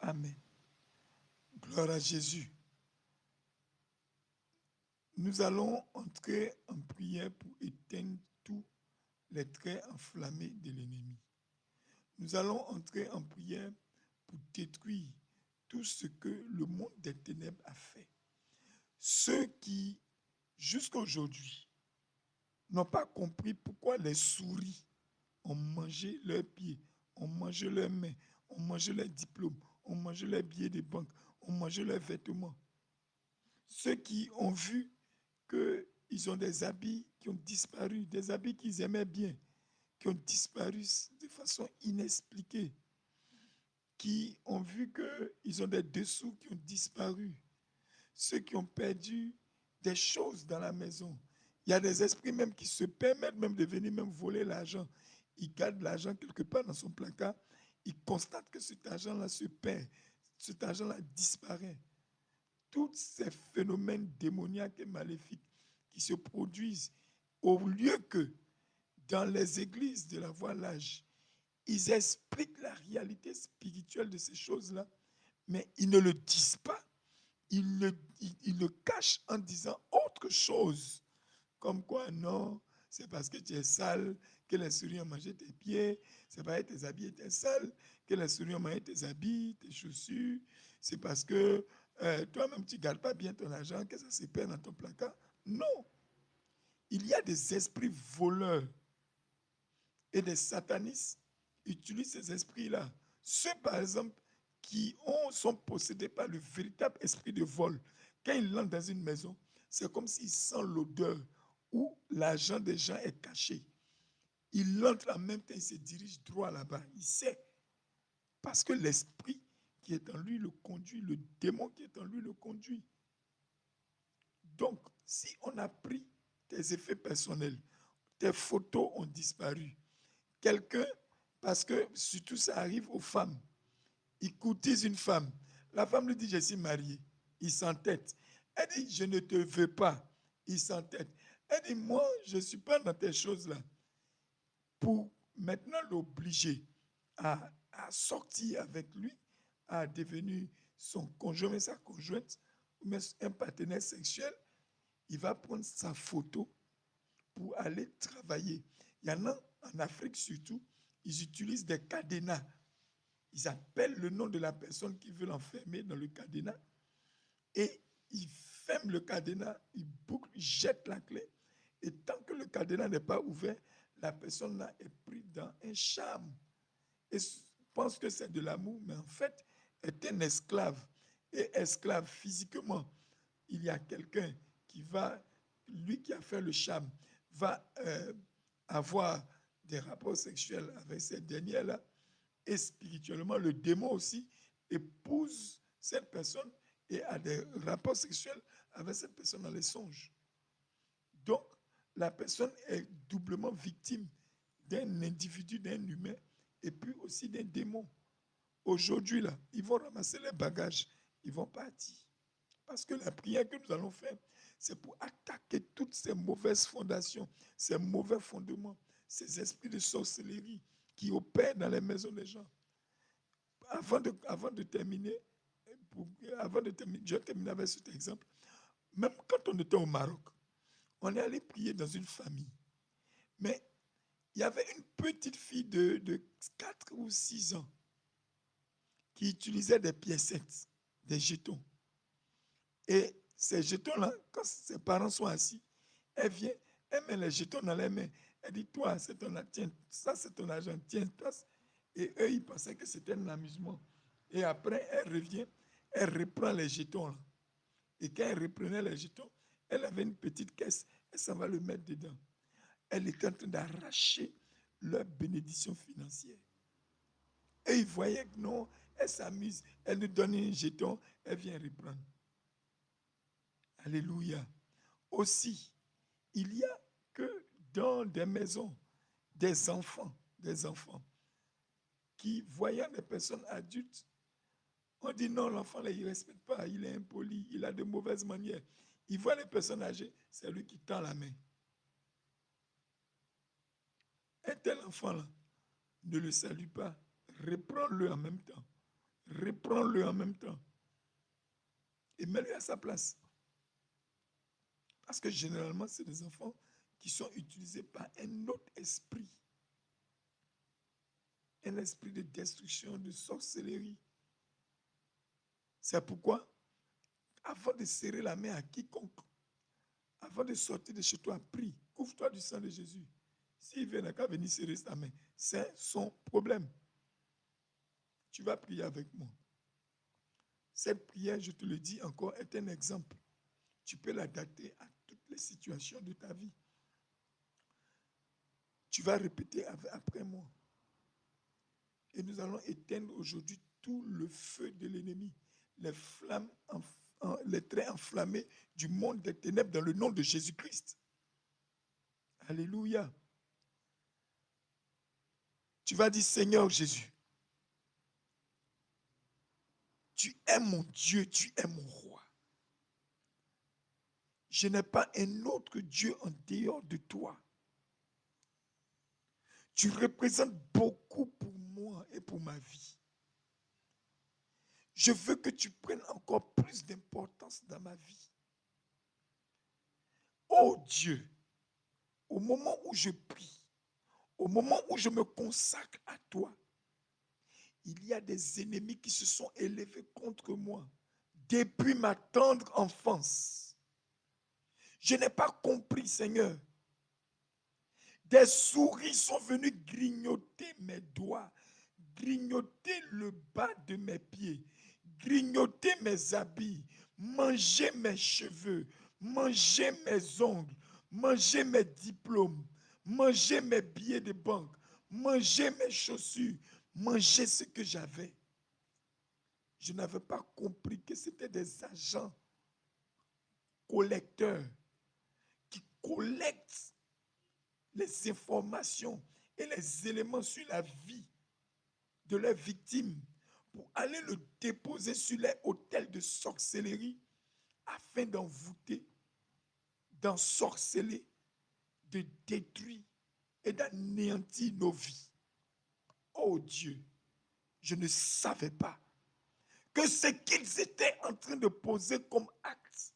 Amen. Gloire à Jésus. Nous allons entrer en prière pour éteindre tous les traits enflammés de l'ennemi. Nous allons entrer en prière pour détruire tout ce que le monde des ténèbres a fait. Ceux qui, jusqu'à aujourd'hui, n'ont pas compris pourquoi les souris ont mangé leurs pieds, ont mangé leurs mains, ont mangé leurs diplômes, ont mangé leurs billets de banque, ont mangé leurs vêtements. Ceux qui ont vu qu'ils ont des habits qui ont disparu, des habits qu'ils aimaient bien, qui ont disparu de façon inexpliquée, qui ont vu qu'ils ont des dessous qui ont disparu, ceux qui ont perdu des choses dans la maison. Il y a des esprits même qui se permettent même de venir même voler l'argent. Ils gardent l'argent quelque part dans son placard. Ils constatent que cet argent-là se perd. Cet argent-là disparaît. Tous ces phénomènes démoniaques et maléfiques qui se produisent au lieu que dans les églises de la voie l'âge, ils expliquent la réalité spirituelle de ces choses-là, mais ils ne le disent pas. Ils le cachent en disant autre chose. Comme quoi, non, c'est parce que tu es sale que les souris ont mangé tes pieds. C'est parce que tes habits étaient sales que les souris ont mangé tes habits, tes chaussures. C'est parce que toi-même, tu ne gardes pas bien ton argent que ça se perd dans ton placard. Non. Il y a des esprits voleurs et des satanistes utilisent ces esprits-là. Ceux, par exemple, qui sont possédés par le véritable esprit de vol. Quand ils entrent dans une maison, c'est comme s'ils sentent l'odeur où l'argent des gens est caché. Il entre en même temps, il se dirige droit là-bas. Il sait. Parce que l'esprit qui est en lui le conduit, le démon qui est en lui le conduit. Donc, si on a pris tes effets personnels, tes photos ont disparu, quelqu'un, parce que surtout ça arrive aux femmes, il courtise une femme. La femme lui dit, je suis mariée. Il s'entête. Elle dit, je ne te veux pas. Il s'entête. Elle dit, moi, je ne suis pas dans tes choses-là. Pour maintenant l'obliger à sortir avec lui, à devenir son conjoint, mais sa conjointe, mais un partenaire sexuel, il va prendre sa photo pour aller travailler. Il y en a en Afrique surtout, ils utilisent des cadenas. Ils appellent le nom de la personne qui veut l'enfermer dans le cadenas et ils ferment le cadenas, ils bouclent, ils jettent la clé. Et tant que le cadenas n'est pas ouvert, la personne là est prise dans un charme et pense que c'est de l'amour, mais en fait est un esclave. Et esclave physiquement, il y a quelqu'un qui va, lui qui a fait le charme, va avoir des rapports sexuels avec cette dernière-là. Et spirituellement, le démon aussi épouse cette personne et a des rapports sexuels avec cette personne dans les songes. Donc, la personne est doublement victime d'un individu, d'un humain, et puis aussi d'un démon. Aujourd'hui, là, ils vont ramasser les bagages, ils vont partir. Parce que la prière que nous allons faire, c'est pour attaquer toutes ces mauvaises fondations, ces mauvais fondements, ces esprits de sorcellerie qui opèrent dans les maisons des gens. Avant de terminer, je vais terminer avec cet exemple. Même quand on était au Maroc, on est allé prier dans une famille. Mais il y avait une petite fille de 4 ou 6 ans qui utilisait des piécettes, des jetons. Et ces jetons-là, quand ses parents sont assis, elle vient, elle met les jetons dans les mains. Elle dit, toi, c'est ton argent, tiens, ça c'est ton argent, tiens, toi. Et eux, ils pensaient que c'était un amusement. Et après, elle revient, elle reprend les jetons. Là. Et quand elle reprenait les jetons, elle avait une petite caisse, elle s'en va le mettre dedans. Elle était en train d'arracher leur bénédiction financière. Et ils voyaient que non, elle s'amuse, elle nous donne un jeton, elle vient reprendre. Alléluia. Aussi, il y a que dans des maisons, des enfants qui, voyant des personnes adultes, on dit non, l'enfant là, il ne respecte pas, il est impoli, il a de mauvaises manières. Il voit les personnes âgées, c'est lui qui tend la main. Un tel enfant là ne le salue pas, reprends-le en même temps. reprends-le en même temps et mets-le à sa place. Parce que généralement, c'est des enfants qui sont utilisés par un autre esprit. Un esprit de destruction, de sorcellerie. C'est pourquoi, avant de serrer la main à quiconque, avant de sortir de chez toi, prie, couvre-toi du sang de Jésus. S'il vient, n'a qu'à venir serrer ta main. C'est son problème. Tu vas prier avec moi. Cette prière, je te le dis encore, est un exemple. Tu peux l'adapter à toutes les situations de ta vie. Tu vas répéter après moi. Et nous allons éteindre aujourd'hui tout le feu de l'ennemi, les flammes, les traits enflammés du monde des ténèbres dans le nom de Jésus-Christ. Alléluia. Tu vas dire, Seigneur Jésus, tu es mon Dieu, tu es mon roi. Je n'ai pas un autre Dieu en dehors de toi. Tu représentes beaucoup pour moi et pour ma vie. Je veux que tu prennes encore plus d'importance dans ma vie. Oh Dieu, au moment où je prie, au moment où je me consacre à toi, il y a des ennemis qui se sont élevés contre moi depuis ma tendre enfance. Je n'ai pas compris, Seigneur. Des souris sont venues grignoter mes doigts, grignoter le bas de mes pieds, grignoter mes habits, manger mes cheveux, manger mes ongles, manger mes diplômes, manger mes billets de banque, manger mes chaussures, manger ce que j'avais. Je n'avais pas compris que c'était des agents collecteurs qui collectent les informations et les éléments sur la vie de leurs victimes pour aller le déposer sur les autels de sorcellerie afin d'envoûter, d'ensorceler, de détruire et d'anéantir nos vies. Oh Dieu, je ne savais pas que ce qu'ils étaient en train de poser comme acte,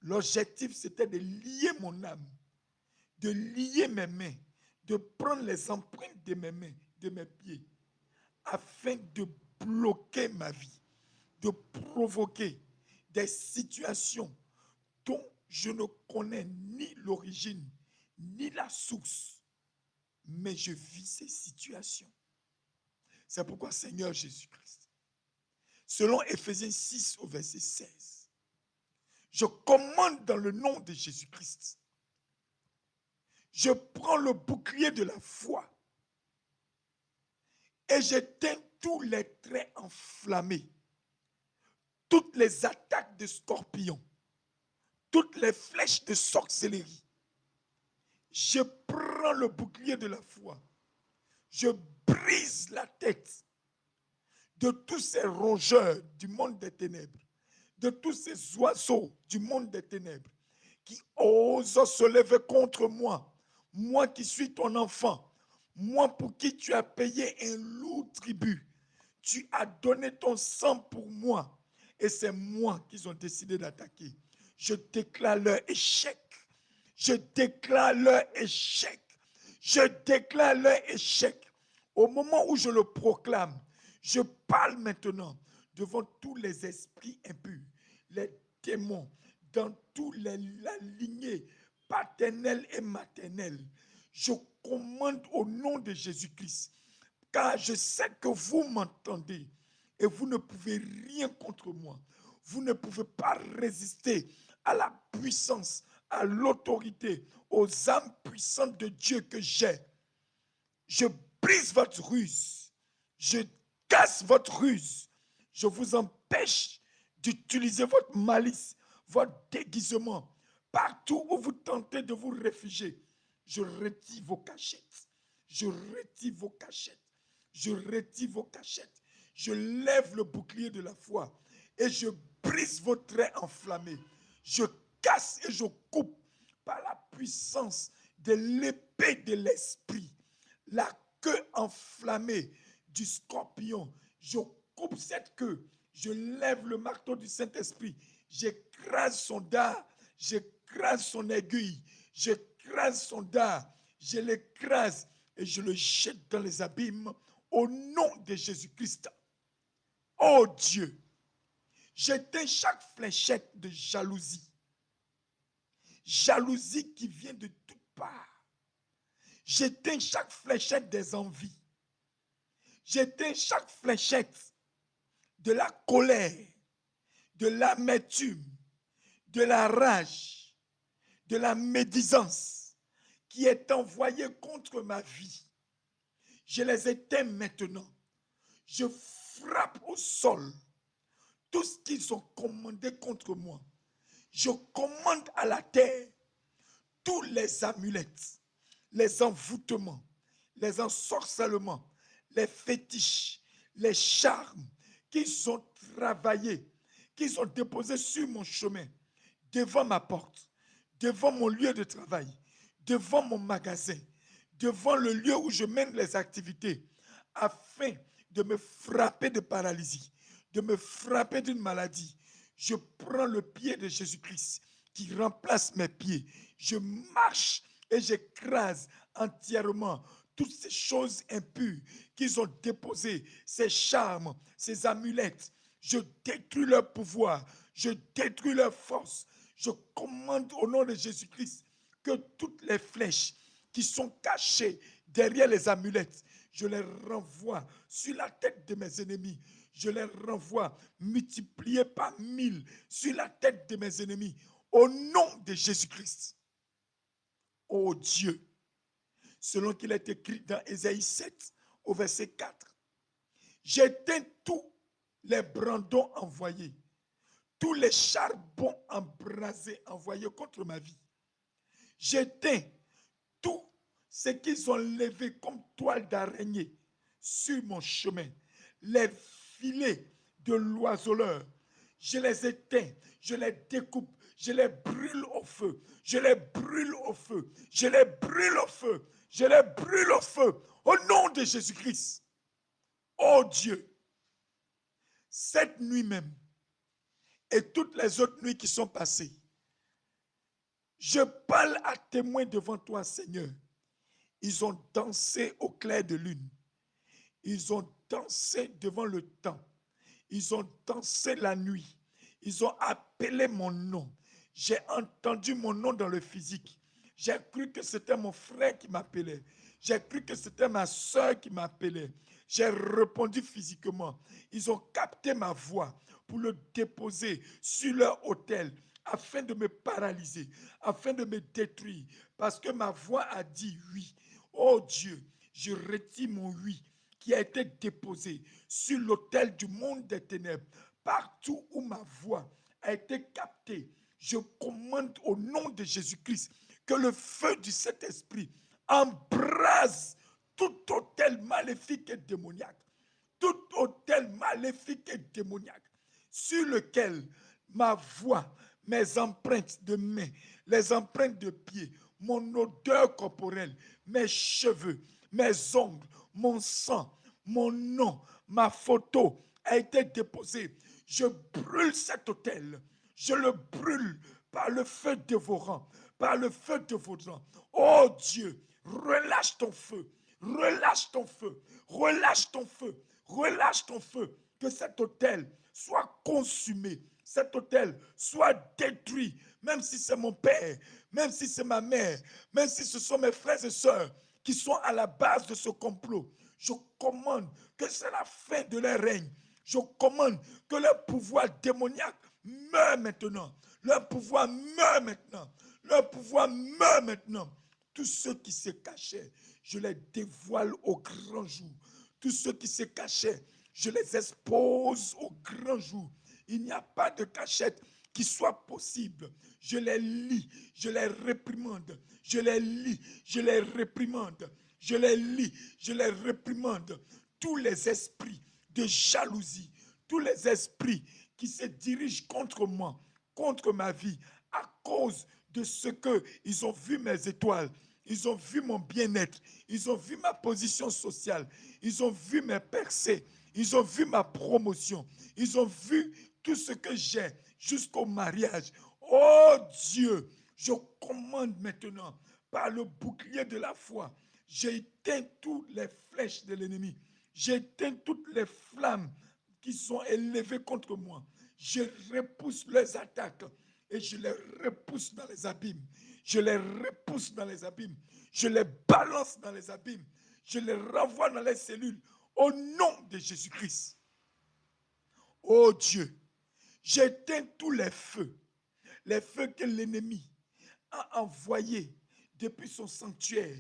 l'objectif c'était de lier mon âme, de lier mes mains, de prendre les empreintes de mes mains, de mes pieds, afin de bloquer ma vie, de provoquer des situations dont je ne connais ni l'origine, ni la source, mais je vis ces situations. C'est pourquoi, Seigneur Jésus-Christ, selon Éphésiens 6 au verset 16, je commande dans le nom de Jésus-Christ, je prends le bouclier de la foi et j'éteins tous les traits enflammés, toutes les attaques de scorpions, toutes les flèches de sorcellerie. Je prends le bouclier de la foi, je brise la tête de tous ces rongeurs du monde des ténèbres, de tous ces oiseaux du monde des ténèbres qui osent se lever contre moi, moi qui suis ton enfant, moi pour qui tu as payé un lourd tribut. Tu as donné ton sang pour moi et c'est moi qu'ils ont décidé d'attaquer. Je déclare leur échec. Je déclare leur échec. Je déclare leur échec. Au moment où je le proclame, je parle maintenant devant tous les esprits impurs, les démons, dans toute la lignée paternelle et maternelle. Je commande au nom de Jésus-Christ, car je sais que vous m'entendez et vous ne pouvez rien contre moi. Vous ne pouvez pas résister à la puissance, à l'autorité, aux âmes puissantes de Dieu que j'ai. Je brise votre ruse. Je casse votre ruse. Je vous empêche d'utiliser votre malice, votre déguisement. Partout où vous tentez de vous réfugier, je retire vos cachettes. Je retire vos cachettes. Je retire vos cachettes. Je lève le bouclier de la foi et je brise vos traits enflammés. Je casse et je coupe par la puissance de l'épée de l'esprit. La queue enflammée du scorpion, je coupe cette queue. Je lève le marteau du Saint-Esprit. J'écrase son dard. J'écrase son aiguille. J'écrase son dard. Je l'écrase et je le jette dans les abîmes au nom de Jésus-Christ. Oh Dieu, j'éteins chaque fléchette de jalousie. Jalousie qui vient de toutes parts. J'éteins chaque fléchette des envies. J'éteins chaque fléchette de la colère, de l'amertume, de la rage, de la médisance qui est envoyée contre ma vie. Je les éteins maintenant. Je frappe au sol tout ce qu'ils ont commandé contre moi. Je commande à la terre tous les amulettes, les envoûtements, les ensorcellements, les fétiches, les charmes qu'ils ont travaillés, qu'ils ont déposés sur mon chemin, devant ma porte, devant mon lieu de travail, devant mon magasin, devant le lieu où je mène les activités, afin de me frapper de paralysie, de me frapper d'une maladie. Je prends le pied de Jésus-Christ qui remplace mes pieds. Je marche et j'écrase entièrement toutes ces choses impures qu'ils ont déposées, ces charmes, ces amulettes. Je détruis leur pouvoir, je détruis leur force. Je commande au nom de Jésus-Christ que toutes les flèches qui sont cachées derrière les amulettes, je les renvoie sur la tête de mes ennemis. Je les renvoie multipliés par 1000 sur la tête de mes ennemis. Au nom de Jésus-Christ. Ô Dieu, selon qu'il est écrit dans Ésaïe 7, au verset 4. J'éteins tous les brandons envoyés, tous les charbons embrasés envoyés contre ma vie. J'éteins tout ce qu'ils ont levé comme toile d'araignée sur mon chemin, les filets de l'oiseleur. Je les éteins, je les découpe, je les brûle au feu, je les brûle au feu, je les brûle au feu, je les brûle au feu, au nom de Jésus-Christ. Oh Dieu, cette nuit même et toutes les autres nuits qui sont passées, je parle à témoin devant toi, Seigneur. Ils ont dansé au clair de lune. Ils ont dansé devant le temps. Ils ont dansé la nuit. Ils ont appelé mon nom. J'ai entendu mon nom dans le physique. J'ai cru que c'était mon frère qui m'appelait. J'ai cru que c'était ma soeur qui m'appelait. J'ai répondu physiquement. Ils ont capté ma voix pour le déposer sur leur autel afin de me paralyser, afin de me détruire. Parce que ma voix a dit oui. Oh Dieu, je retire mon oui qui a été déposé sur l'autel du monde des ténèbres. Partout où ma voix a été captée, je commande au nom de Jésus-Christ que le feu du Saint-Esprit embrase tout autel maléfique et démoniaque, tout autel maléfique et démoniaque sur lequel ma voix, mes empreintes de mains, les empreintes de pieds, mon odeur corporelle, mes cheveux, mes ongles, mon sang, mon nom, ma photo a été déposée. Je brûle cet autel. Je le brûle par le feu dévorant, par le feu dévorant. Oh Dieu, relâche ton feu, relâche ton feu, relâche ton feu, relâche ton feu. Que cet autel soit consumé, cet autel soit détruit, même si c'est mon père, même si c'est ma mère, même si ce sont mes frères et sœurs qui sont à la base de ce complot. Je commande que c'est la fin de leur règne. Je commande que leur pouvoir démoniaque meure maintenant. Leur pouvoir meurt maintenant. Leur pouvoir meurt maintenant. Tous ceux qui se cachaient, je les dévoile au grand jour. Tous ceux qui se cachaient, je les expose au grand jour. Il n'y a pas de cachette qui soit possible. Je les lis, je les réprimande. Je les lis, je les réprimande. Je les lis, je les réprimande. Tous les esprits de jalousie, tous les esprits qui se dirigent contre moi, contre ma vie, à cause de ce qu'ils ont vu mes étoiles, ils ont vu mon bien-être, ils ont vu ma position sociale, ils ont vu mes percées, Ils ont vu ma promotion. Ils ont vu tout ce que j'ai jusqu'au mariage. Oh Dieu, je commande maintenant par le bouclier de la foi. J'éteins toutes les flèches de l'ennemi. J'éteins toutes les flammes qui sont élevées contre moi. Je repousse les attaques et je les repousse dans les abîmes. Je les repousse dans les abîmes. Je les balance dans les abîmes. Je les renvoie dans les cellules au nom de Jésus-Christ. Oh Dieu, j'éteins tous les feux que l'ennemi a envoyés depuis son sanctuaire,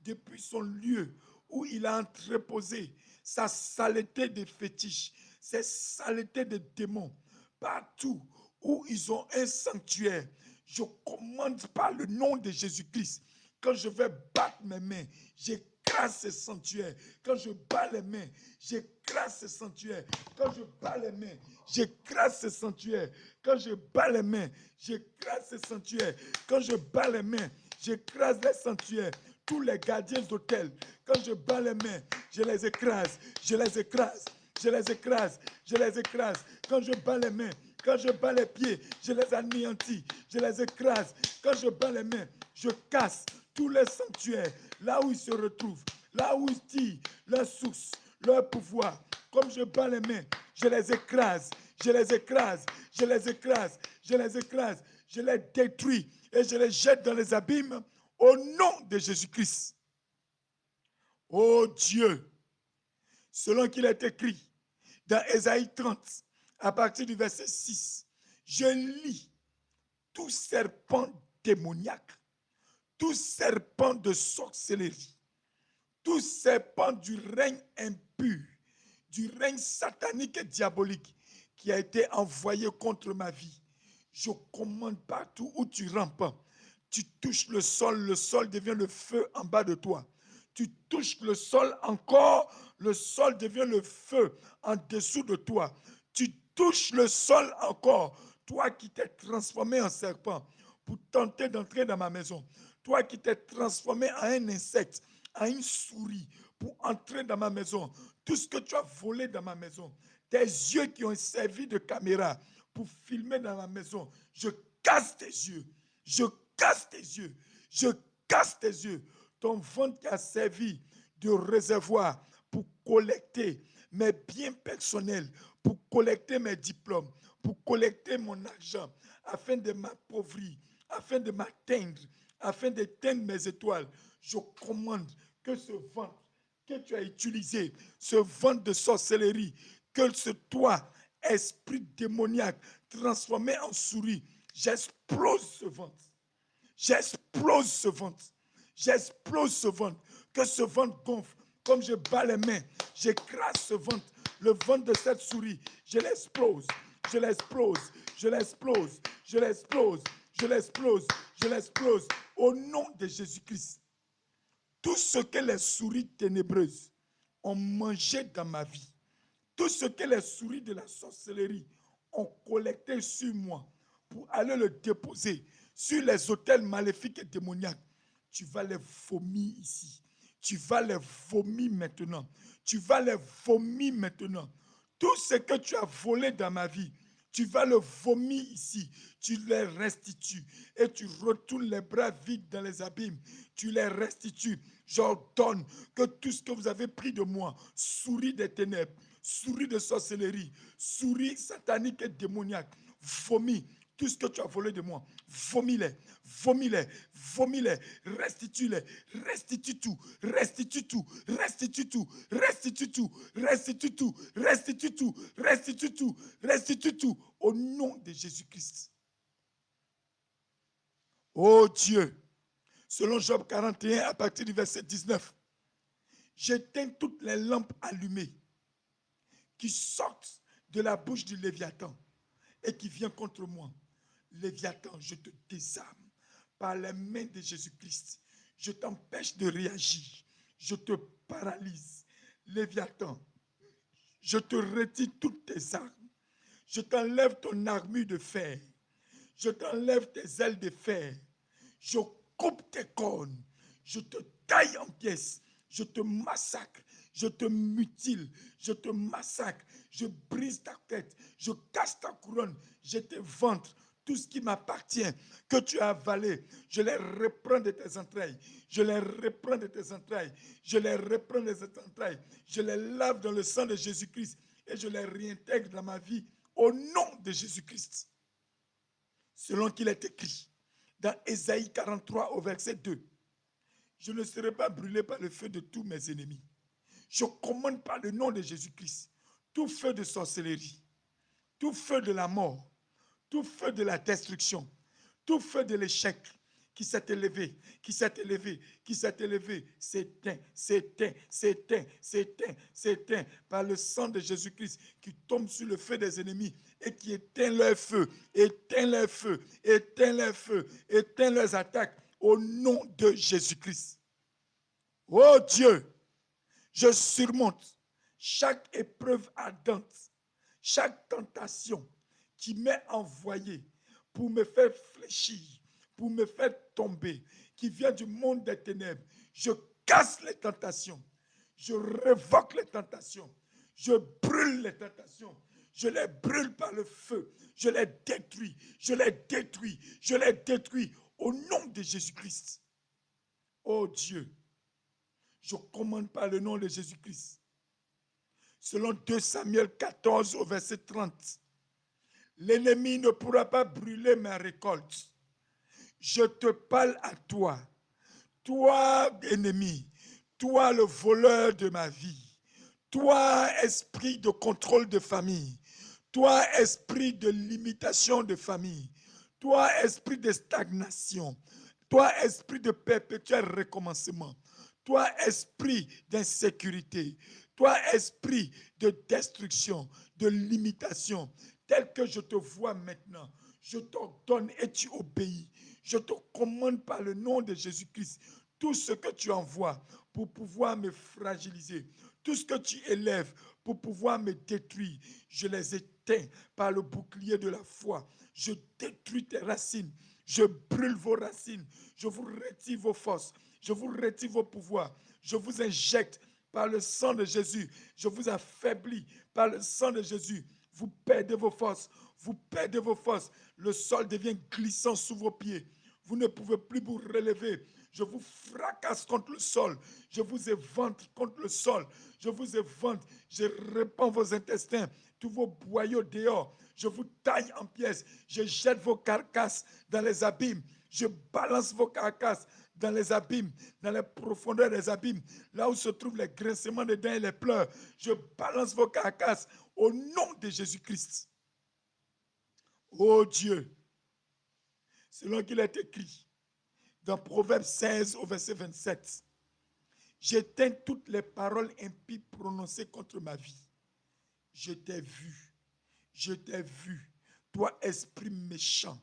depuis son lieu où il a entreposé sa saleté de fétiches, ses saletés de démons, partout où ils ont un sanctuaire. Je commande par le nom de Jésus-Christ, quand je vais battre mes mains, j'écrase ce sanctuaire. Quand je bats les mains, j'écrase ce sanctuaire. Quand je bats les mains, j'écrase ce sanctuaire. Quand je bats les mains, j'écrase ce sanctuaire. Quand je bats les mains, j'écrase les sanctuaires. Tous les gardiens d'hôtel, quand je bats les mains, je les écrase. Je les écrase. Je les écrase. Je les écrase. Quand je bats les mains, quand je bats les pieds, je les anéantis. Je les écrase. Quand je bats les mains, je casse tous les sanctuaires, là où ils se retrouvent, là où ils tirent leur source, leur pouvoir. Comme je bats les mains, je les écrase, je les écrase, je les écrase, je les écrase, je les détruis et je les jette dans les abîmes au nom de Jésus-Christ. Oh Dieu, selon qu'il est écrit dans Ésaïe 30, à partir du verset 6, je lis tout serpent démoniaque, tout serpent de sorcellerie, tout serpent du règne impur, du règne satanique et diabolique qui a été envoyé contre ma vie. Je commande partout où tu rampes. Tu touches le sol devient le feu en bas de toi. Tu touches le sol encore, le sol devient le feu en dessous de toi. Tu touches le sol encore, toi qui t'es transformé en serpent pour tenter d'entrer dans ma maison. Toi qui t'es transformé en un insecte, en une souris pour entrer dans ma maison. Tout ce que tu as volé dans ma maison, tes yeux qui ont servi de caméra pour filmer dans ma maison, je casse tes yeux. Je casse tes yeux. Je casse tes yeux. Ton ventre qui a servi de réservoir pour collecter mes biens personnels, pour collecter mes diplômes, pour collecter mon argent, afin de m'appauvrir, afin de m'atteindre, afin d'éteindre mes étoiles. Je commande que ce ventre que tu as utilisé, ce ventre de sorcellerie, que ce toi, esprit démoniaque, transformé en souris, j'explose ce ventre. J'explose ce ventre. J'explose ce ventre. Que ce ventre gonfle. Comme je bats les mains, j'écrase ce ventre. Le ventre de cette souris, je l'explose. Je l'explose. Je l'explose. Je l'explose. Je l'explose. Je l'explose. Au nom de Jésus-Christ. Tout ce que les souris ténébreuses ont mangé dans ma vie, tout ce que les souris de la sorcellerie ont collecté sur moi pour aller le déposer sur les autels maléfiques et démoniaques, tu vas les vomir ici. Tu vas les vomir maintenant. Tu vas les vomir maintenant. Tout ce que tu as volé dans ma vie, tu vas le vomir ici. Tu les restitues et tu retournes les bras vides dans les abîmes. Tu les restitues. J'ordonne que tout ce que vous avez pris de moi, souris des ténèbres, souris de sorcellerie, souris satanique et démoniaque, vomis tout ce que tu as volé de moi, vomis-les, vomis-les, vomis-les, restitue-les, restitue tout, restitue tout, restitue tout, restitue tout, restitue tout, restitue tout, restitue tout, restitue tout, au nom de Jésus-Christ. Oh Dieu, selon Job 41, à partir du verset 19, j'éteins toutes les lampes allumées qui sortent de la bouche du Léviathan et qui viennent contre moi. Léviathan, je te désarme par les mains de Jésus-Christ. Je t'empêche de réagir. Je te paralyse. Léviathan, je te retire toutes tes armes. Je t'enlève ton armure de fer. Je t'enlève tes ailes de fer. Je coupe tes cornes. Je te taille en pièces. Je te massacre. je te mutile, je te massacre, je brise ta tête, je casse ta couronne, je te ventre. Tout ce qui m'appartient, que tu as avalé, je les reprends de tes entrailles. Je les reprends de tes entrailles. Je les reprends de tes entrailles. Je les lave dans le sang de Jésus-Christ et je les réintègre dans ma vie au nom de Jésus-Christ. Selon qu'il est écrit dans Ésaïe 43 au verset 2. Je ne serai pas brûlé par le feu de tous mes ennemis. Je commande par le nom de Jésus-Christ tout feu de sorcellerie, tout feu de la mort, tout feu de la destruction, tout feu de l'échec qui s'est élevé, qui s'est élevé, qui s'est élevé, s'éteint, s'éteint, s'éteint, s'éteint, s'éteint par le sang de Jésus-Christ qui tombe sur le feu des ennemis et qui éteint leur feu, éteint leur feu, éteint leur feu, éteint leurs attaques au nom de Jésus-Christ. Oh Dieu, je surmonte chaque épreuve ardente, chaque tentation qui m'est envoyée pour me faire fléchir, pour me faire tomber, qui vient du monde des ténèbres. Je casse les tentations, je révoque les tentations, je brûle les tentations, je les brûle par le feu, je les détruis, je les détruis, je les détruis au nom de Jésus-Christ. Oh Dieu, je commande par le nom de Jésus-Christ. Selon 2 Samuel 14 au verset 30, l'ennemi ne pourra pas brûler ma récolte. Je te parle à toi, toi ennemi, toi le voleur de ma vie, toi esprit de contrôle de famille, toi esprit de limitation de famille, toi esprit de stagnation, toi esprit de perpétuel recommencement, toi esprit d'insécurité, toi esprit de destruction, de limitation, tel que je te vois maintenant, je t'ordonne et tu obéis. Je te commande par le nom de Jésus-Christ tout ce que tu envoies pour pouvoir me fragiliser, tout ce que tu élèves pour pouvoir me détruire, je les éteins par le bouclier de la foi. Je détruis tes racines, je brûle vos racines, je vous retire vos forces, je vous retire vos pouvoirs, je vous injecte par le sang de Jésus, je vous affaiblis par le sang de Jésus. Vous perdez vos forces, vous perdez vos forces. Le sol devient glissant sous vos pieds. Vous ne pouvez plus vous relever. Je vous fracasse contre le sol. Je vous évente contre le sol. Je vous évente. Je répands vos intestins, tous vos boyaux dehors. Je vous taille en pièces. Je jette vos carcasses dans les abîmes. Je balance vos carcasses dans les abîmes, dans les profondeurs des abîmes, là où se trouvent les grincements des dents et les pleurs. Je balance vos carcasses au nom de Jésus-Christ. Oh Dieu, selon qu'il est écrit dans Proverbe 16 au verset 27, j'éteins toutes les paroles impies prononcées contre ma vie. Je t'ai vu, toi esprit méchant,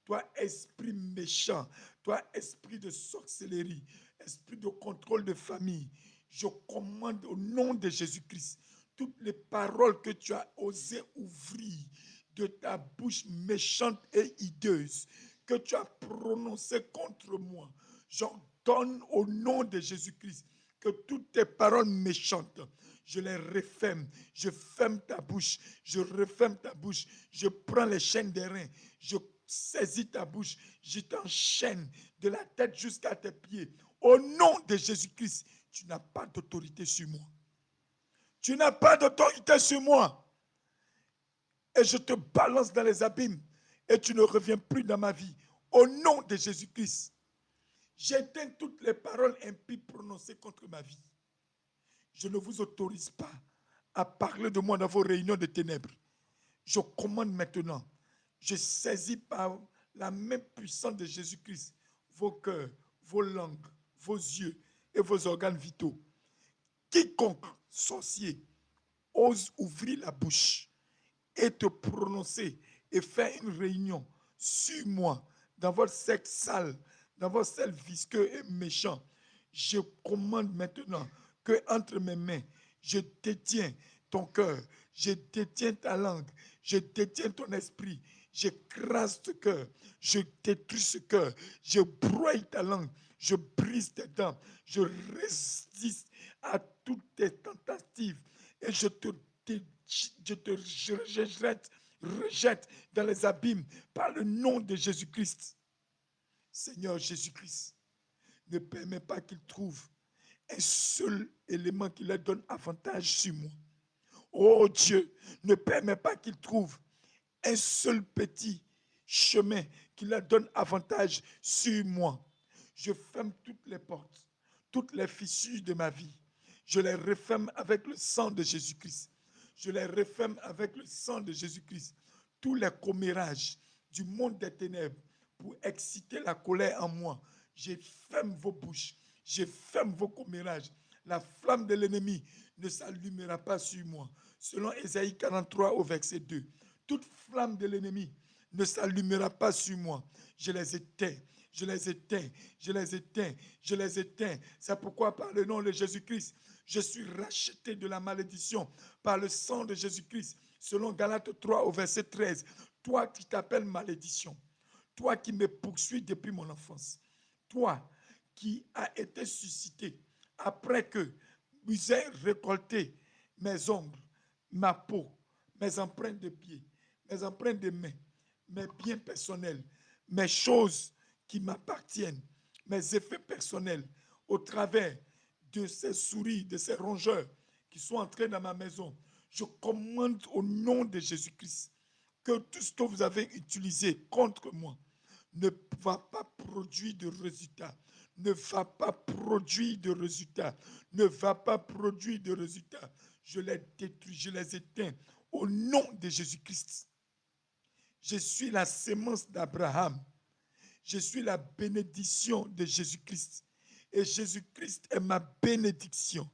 toi esprit méchant, toi esprit de sorcellerie, esprit de contrôle de famille. Je commande au nom de Jésus-Christ toutes les paroles que tu as osé ouvrir de ta bouche méchante et hideuse, que tu as prononcées contre moi. J'ordonne au nom de Jésus-Christ que toutes tes paroles méchantes, je les referme, je ferme ta bouche, je referme ta bouche, je prends les chaînes des reins, je saisis ta bouche, je t'enchaîne de la tête jusqu'à tes pieds. Au nom de Jésus-Christ, tu n'as pas d'autorité sur moi. Tu n'as pas d'autorité sur moi. Et je te balance dans les abîmes et tu ne reviens plus dans ma vie. Au nom de Jésus-Christ, j'éteins toutes les paroles impies prononcées contre ma vie. Je ne vous autorise pas à parler de moi dans vos réunions de ténèbres. Je commande maintenant, je saisis par la main puissante de Jésus-Christ vos cœurs, vos langues, vos yeux et vos organes vitaux. Quiconque sorcier ose ouvrir la bouche et te prononcer et faire une réunion sur moi, dans votre sexe sale, dans votre sel visqueux et méchant, je commande maintenant que entre mes mains, je détiens ton cœur, je détiens ta langue, je détiens ton esprit, j'écrase ce cœur, je détruis ce cœur, je broye ta langue, je brise tes dents, je résiste à toutes tes tentatives et je rejette dans les abîmes par le nom de Jésus-Christ. Seigneur Jésus-Christ, ne permets pas qu'ils trouvent un seul élément qui leur donne avantage sur moi. Oh Dieu, ne permets pas qu'ils trouvent un seul petit chemin qui leur donne avantage sur moi. Je ferme toutes les portes, toutes les fissures de ma vie. Je les referme avec le sang de Jésus-Christ. Je les referme avec le sang de Jésus-Christ. Tous les commérages du monde des ténèbres pour exciter la colère en moi, je ferme vos bouches, je ferme vos commérages. La flamme de l'ennemi ne s'allumera pas sur moi. Selon Ésaïe 43 au verset 2, toute flamme de l'ennemi ne s'allumera pas sur moi. Je les éteins, je les éteins, je les éteins, je les éteins. C'est pourquoi par le nom de Jésus-Christ, je suis racheté de la malédiction par le sang de Jésus-Christ. Selon Galates 3 au verset 13, toi qui t'appelles malédiction, toi qui me poursuis depuis mon enfance, toi qui as été suscité après que vous ayez récolté mes ongles, ma peau, mes empreintes de pieds, mes empreintes de mains, mes biens personnels, mes choses qui m'appartiennent, mes effets personnels, au travers de ces souris, de ces rongeurs qui sont entrés dans ma maison. Je commande au nom de Jésus-Christ que tout ce que vous avez utilisé contre moi ne va pas produire de résultats, ne va pas produire de résultats, ne va pas produire de résultats. Je les détruis, je les éteins au nom de Jésus-Christ. Je suis la sémence d'Abraham. Je suis la bénédiction de Jésus-Christ. Et Jésus-Christ est ma bénédiction.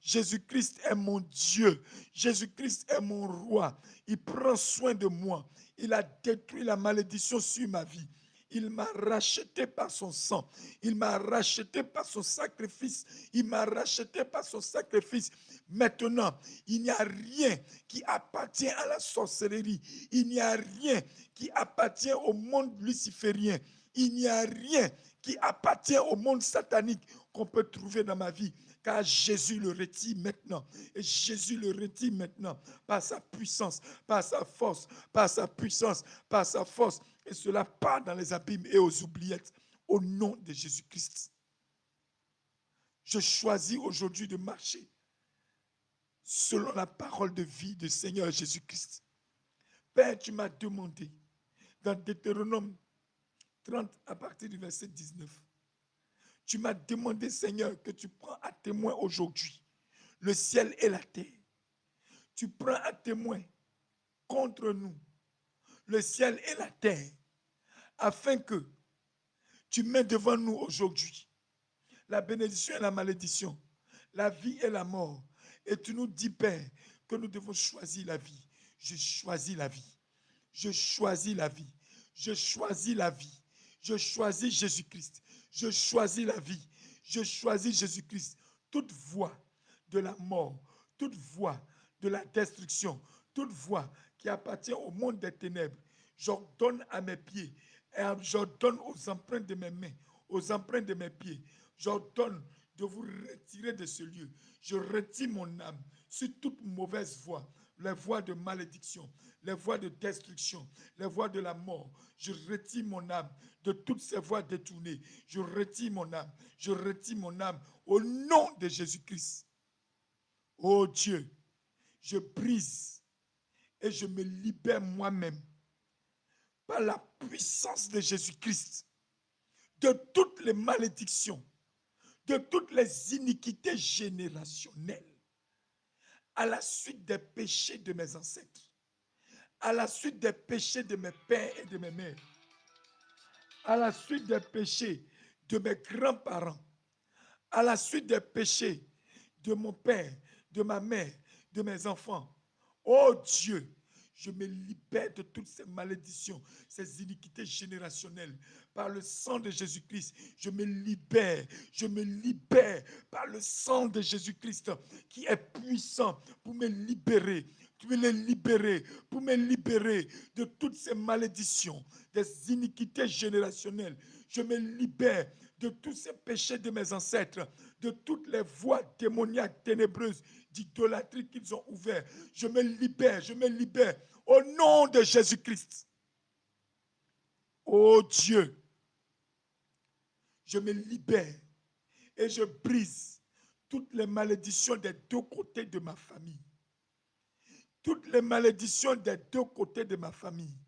Jésus-Christ est mon Dieu. Jésus-Christ est mon roi. Il prend soin de moi. Il a détruit la malédiction sur ma vie. Il m'a racheté par son sang. Il m'a racheté par son sacrifice. Il m'a racheté par son sacrifice. Maintenant, il n'y a rien qui appartient à la sorcellerie. Il n'y a rien qui appartient au monde luciférien. Il n'y a rien qui appartient au monde satanique qu'on peut trouver dans ma vie. Car Jésus le retire maintenant. Et Jésus le retire maintenant par sa puissance, par sa force, par sa puissance, par sa force. Et cela part dans les abîmes et aux oubliettes. Au nom de Jésus-Christ. Je choisis aujourd'hui de marcher selon la parole de vie du Seigneur Jésus-Christ. Père, tu m'as demandé dans Deutéronome 30 à partir du verset 19. Tu m'as demandé, Seigneur, que tu prends à témoin aujourd'hui le ciel et la terre. Tu prends à témoin contre nous le ciel et la terre, afin que tu mets devant nous aujourd'hui la bénédiction et la malédiction, la vie et la mort. Et tu nous dis, Père, que nous devons choisir la vie. Je choisis la vie. Je choisis la vie. Je choisis la vie. Je choisis Jésus-Christ. Je choisis la vie. Je choisis Jésus-Christ. Toute voie de la mort, toute voie de la destruction, toute voie qui appartient au monde des ténèbres, j'ordonne à mes pieds, et j'ordonne aux empreintes de mes mains, aux empreintes de mes pieds, j'ordonne de vous retirer de ce lieu. Je retire mon âme sur toute mauvaise voie, les voies de malédiction, les voies de destruction, les voies de la mort. Je retire mon âme de toutes ces voies détournées. Je retire mon âme. Je retire mon âme au nom de Jésus-Christ. Oh Dieu, je brise et je me libère moi-même par la puissance de Jésus-Christ de toutes les malédictions, de toutes les iniquités générationnelles, à la suite des péchés de mes ancêtres, à la suite des péchés de mes pères et de mes mères, à la suite des péchés de mes grands-parents, à la suite des péchés de mon père, de ma mère, de mes enfants. Oh Dieu, je me libère de toutes ces malédictions, ces iniquités générationnelles. Par le sang de Jésus-Christ, je me libère par le sang de Jésus-Christ qui est puissant pour me libérer pour me libérer de toutes ces malédictions, des iniquités générationnelles. Je me libère de tous ces péchés de mes ancêtres, de toutes les voies démoniaques, ténébreuses, d'idolâtrie qu'ils ont ouvertes. Je me libère au nom de Jésus-Christ. Oh Dieu, je me libère et je brise toutes les malédictions des deux côtés de ma famille. Toutes les malédictions des deux côtés de ma famille.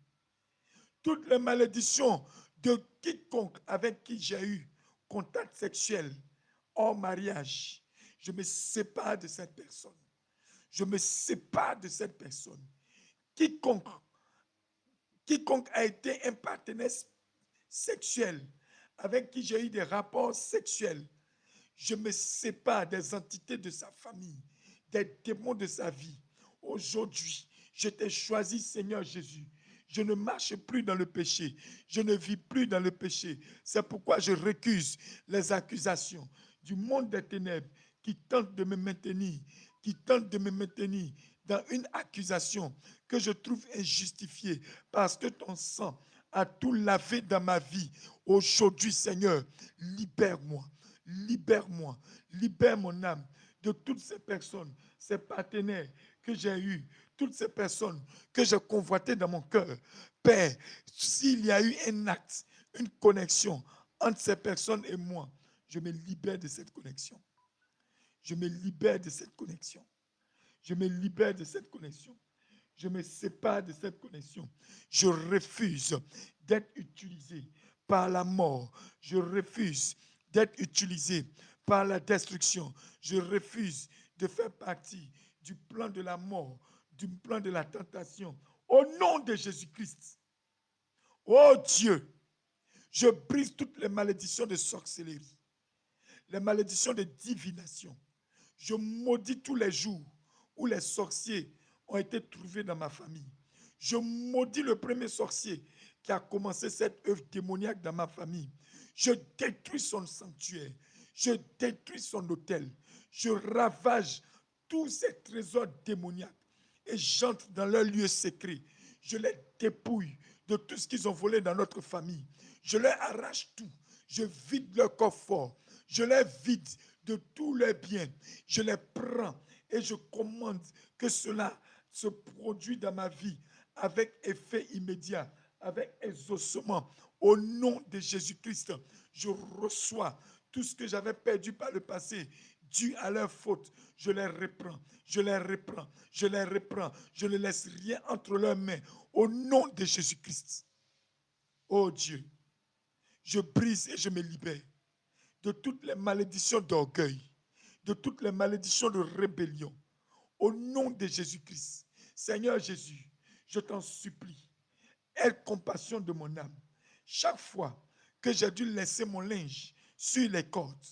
Toutes les malédictions de quiconque avec qui j'ai eu contact sexuel hors mariage. Je me sépare de cette personne. Je me sépare de cette personne. Quiconque a été un partenaire sexuel avec qui j'ai eu des rapports sexuels, je me sépare des entités de sa famille, des démons de sa vie. Aujourd'hui, je t'ai choisi, Seigneur Jésus. Je ne marche plus dans le péché. Je ne vis plus dans le péché. C'est pourquoi je récuse les accusations du monde des ténèbres qui tentent de me maintenir, dans une accusation que je trouve injustifiée parce que ton sang a tout lavé dans ma vie. Aujourd'hui, Seigneur, libère-moi. Libère-moi, libère mon âme de toutes ces personnes, ces partenaires que j'ai eus, toutes ces personnes que j'ai convoitées dans mon cœur. Père, s'il y a eu un acte, une connexion entre ces personnes et moi, je me libère de cette connexion. Je me libère de cette connexion. Je me libère de cette connexion. Je me sépare de cette connexion. Je refuse d'être utilisé par la mort. Je refuse d'être utilisé par la destruction. Je refuse de faire partie du plan de la mort, du plan de la tentation. Au nom de Jésus-Christ. Oh Dieu, je brise toutes les malédictions de sorcellerie, les malédictions de divination. Je maudis tous les jours où les sorciers ont été trouvés dans ma famille. Je maudis le premier sorcier qui a commencé cette œuvre démoniaque dans ma famille. Je détruis son sanctuaire. Je détruis son autel. Je ravage tous ces trésors démoniaques et j'entre dans leur lieu secret. Je les dépouille de tout ce qu'ils ont volé dans notre famille. Je leur arrache tout. Je vide leur coffre. Je les vide de tous leurs biens. Je les prends et je commande que cela se produise dans ma vie avec effet immédiat, avec exaucement. Au nom de Jésus-Christ, je reçois tout ce que j'avais perdu par le passé, dû à leur faute. Je les reprends, je les reprends, je les reprends. Je ne laisse rien entre leurs mains. Au nom de Jésus-Christ. Oh Dieu, je brise et je me libère de toutes les malédictions d'orgueil, de toutes les malédictions de rébellion. Au nom de Jésus-Christ. Seigneur Jésus, je t'en supplie, aie compassion de mon âme. Chaque fois que j'ai dû laisser mon linge sur les cordes,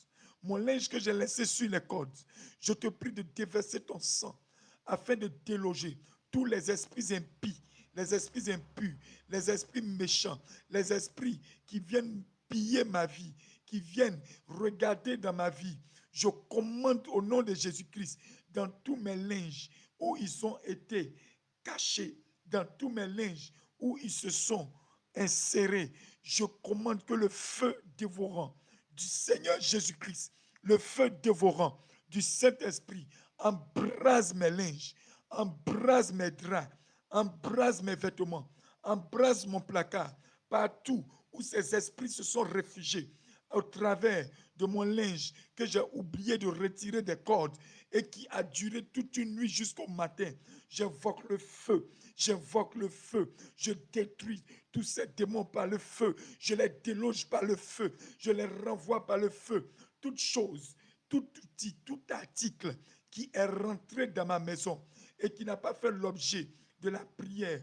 mon linge que j'ai laissé sur les cordes, je te prie de déverser ton sang afin de déloger tous les esprits impies, les esprits impurs, les esprits méchants, les esprits qui viennent piller ma vie, qui viennent regarder dans ma vie. Je commande au nom de Jésus-Christ dans tous mes linges où ils ont été cachés, dans tous mes linges où ils se sont insérés. Je commande que le feu dévorant du Seigneur Jésus-Christ, le feu dévorant du Saint-Esprit embrase mes linges, embrase mes draps, embrase mes vêtements, embrase mon placard, partout où ces esprits se sont réfugiés, au travers de mon linge que j'ai oublié de retirer des cordes et qui a duré toute une nuit jusqu'au matin. J'invoque le feu, j'invoque le feu, je détruis tous ces démons par le feu, je les déloge par le feu, je les renvoie par le feu. Toute chose, tout outil, tout article qui est rentré dans ma maison et qui n'a pas fait l'objet de la prière,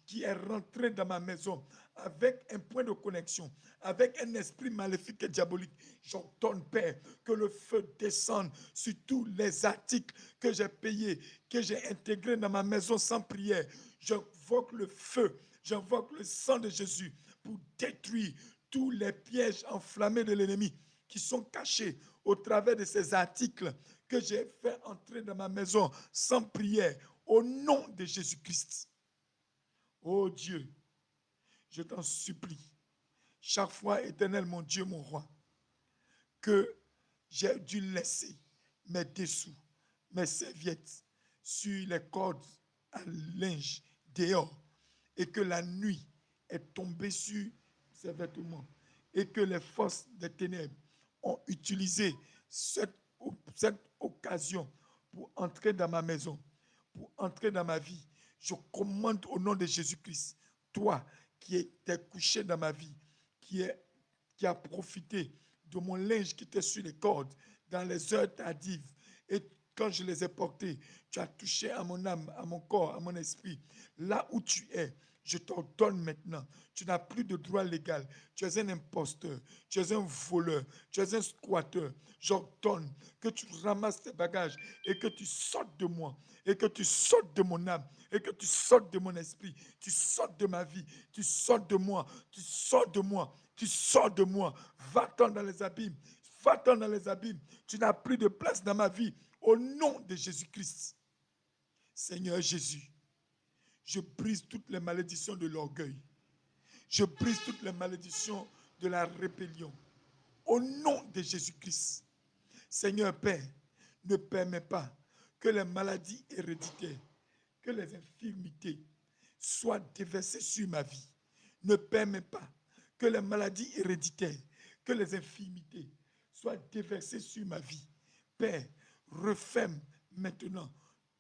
qui est rentré dans ma maison avec un point de connexion, avec un esprit maléfique et diabolique, j'ordonne, Père, que le feu descende sur tous les articles que j'ai payés, que j'ai intégrés dans ma maison sans prière. J'invoque le feu, j'invoque le sang de Jésus pour détruire tous les pièges enflammés de l'ennemi qui sont cachés au travers de ces articles que j'ai fait entrer dans ma maison sans prière. Au nom de Jésus-Christ. Oh Dieu, je t'en supplie, chaque fois, Éternel, mon Dieu, mon roi, que j'ai dû laisser mes dessous, mes serviettes sur les cordes à linge dehors et que la nuit est tombée sur ces vêtements et que les forces des ténèbres ont utilisé cette occasion pour entrer dans ma maison, pour entrer dans ma vie. Je commande au nom de Jésus-Christ, toi qui étais couché dans ma vie, qui a profité de mon linge qui était sur les cordes dans les heures tardives. Et quand je les ai portés, tu as touché à mon âme, à mon corps, à mon esprit. Là où tu es, je t'ordonne maintenant. Tu n'as plus de droit légal. Tu es un imposteur. Tu es un voleur. Tu es un squatteur. J'ordonne que tu ramasses tes bagages et que tu sortes de moi. Et que tu sortes de mon âme. Et que tu sortes de mon esprit. Tu sortes de ma vie. Tu sortes de moi. Tu sors de moi. Tu sors de moi. Va-t'en dans les abîmes. Va-t'en dans les abîmes. Tu n'as plus de place dans ma vie. Au nom de Jésus-Christ. Seigneur Jésus, je brise toutes les malédictions de l'orgueil. Je brise toutes les malédictions de la rébellion. Au nom de Jésus-Christ. Seigneur Père, ne permets pas que les maladies héréditaires, que les infirmités soient déversées sur ma vie. Ne permets pas que les maladies héréditaires, que les infirmités soient déversées sur ma vie. Père, referme maintenant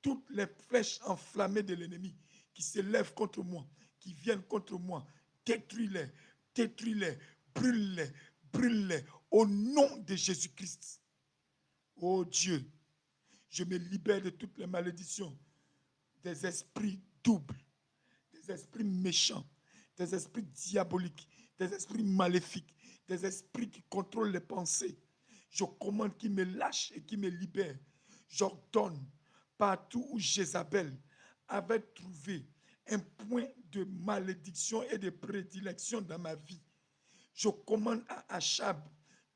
toutes les flèches enflammées de l'ennemi qui s'élèvent contre moi, qui viennent contre moi. Détruis-les, détruis-les, brûle-les, brûle-les au nom de Jésus-Christ. Oh Dieu, je me libère de toutes les malédictions des esprits doubles, des esprits méchants, des esprits diaboliques, des esprits maléfiques, des esprits qui contrôlent les pensées. Je commande qu'ils me lâchent et qu'ils me libèrent. J'ordonne partout où Jézabel avait trouvé un point de malédiction et de prédilection dans ma vie. Je commande à Achab,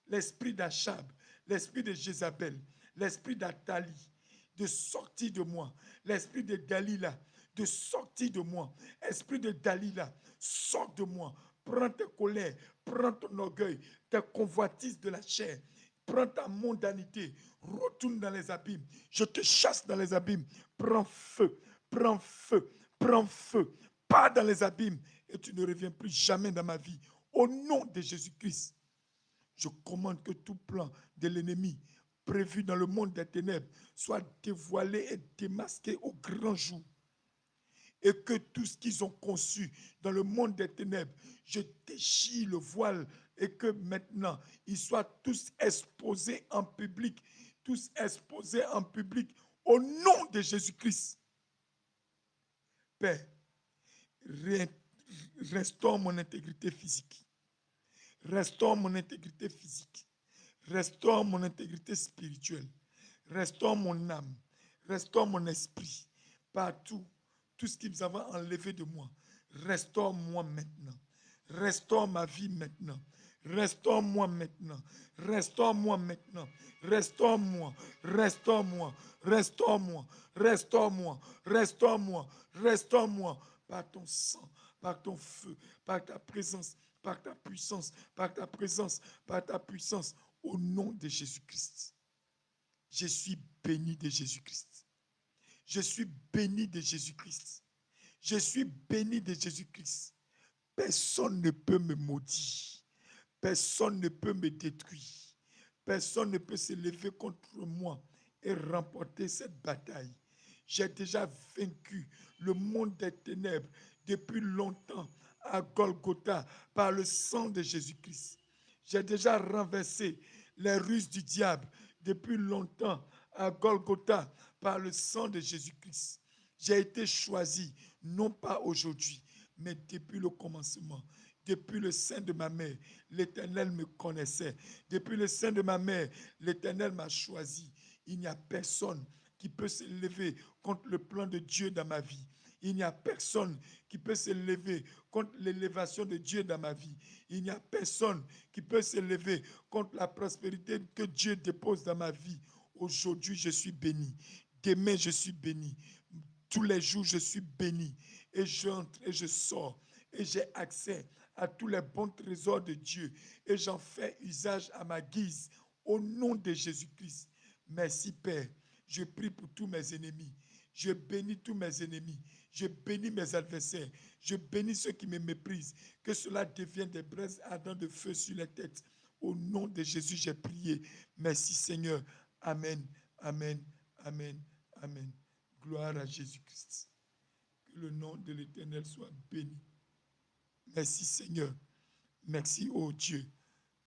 l'esprit d'Achab, l'esprit de Jézabel, l'esprit d'Athalie, de sortir de moi. L'esprit de Dalila, de sortir de moi. Esprit de Dalila, sors de moi. Prends ta colère, prends ton orgueil, ta convoitise de la chair. Prends ta mondanité, retourne dans les abîmes. Je te chasse dans les abîmes. Prends feu, prends feu, prends feu. Pas dans les abîmes et tu ne reviens plus jamais dans ma vie. Au nom de Jésus-Christ, je commande que tout plan de l'ennemi prévu dans le monde des ténèbres soit dévoilé et démasqué au grand jour. Et que tout ce qu'ils ont conçu dans le monde des ténèbres, je déchire le voile et que maintenant, ils soient tous exposés en public, tous exposés en public au nom de Jésus-Christ. Père, restaure mon intégrité physique. Restaure mon intégrité physique. Restaure mon intégrité spirituelle. Restaure mon âme. Restaure mon esprit. Partout, tout ce qu'ils avaient enlevé de moi. Restaure-moi maintenant. Restaure ma vie maintenant. Restaure-moi maintenant. Restaure-moi maintenant. Restaure-moi. Restaure-moi. Restaure-moi. Restaure-moi. Restaure-moi. Restaure-moi. Par ton sang, par ton feu, par ta présence, par ta puissance, par ta présence, par ta puissance, au nom de Jésus-Christ. Je suis béni de Jésus-Christ. Je suis béni de Jésus-Christ. Je suis béni de Jésus-Christ. Personne ne peut me maudire. Personne ne peut me détruire. Personne ne peut se lever contre moi et remporter cette bataille. J'ai déjà vaincu le monde des ténèbres depuis longtemps à Golgotha par le sang de Jésus-Christ. J'ai déjà renversé les ruses du diable depuis longtemps à Golgotha par le sang de Jésus-Christ. J'ai été choisi, non pas aujourd'hui, mais depuis le commencement. Depuis le sein de ma mère, l'Éternel me connaissait. Depuis le sein de ma mère, l'Éternel m'a choisi. Il n'y a personne qui peut se lever contre le plan de Dieu dans ma vie. Il n'y a personne qui peut se lever contre l'élévation de Dieu dans ma vie. Il n'y a personne qui peut se lever contre la prospérité que Dieu dépose dans ma vie. Aujourd'hui, je suis béni. Demain, je suis béni. Tous les jours, je suis béni et j'entre et je sors et j'ai accès à tous les bons trésors de Dieu et j'en fais usage à ma guise au nom de Jésus-Christ. Merci Père. Je prie pour tous mes ennemis. Je bénis tous mes ennemis. Je bénis mes adversaires. Je bénis ceux qui me méprisent. Que cela devienne des braises ardentes de feu sur les têtes. Au nom de Jésus, j'ai prié. Merci Seigneur. Amen. Amen. Amen. Amen. Gloire à Jésus-Christ. Que le nom de l'Éternel soit béni. Merci Seigneur. Merci, oh Dieu.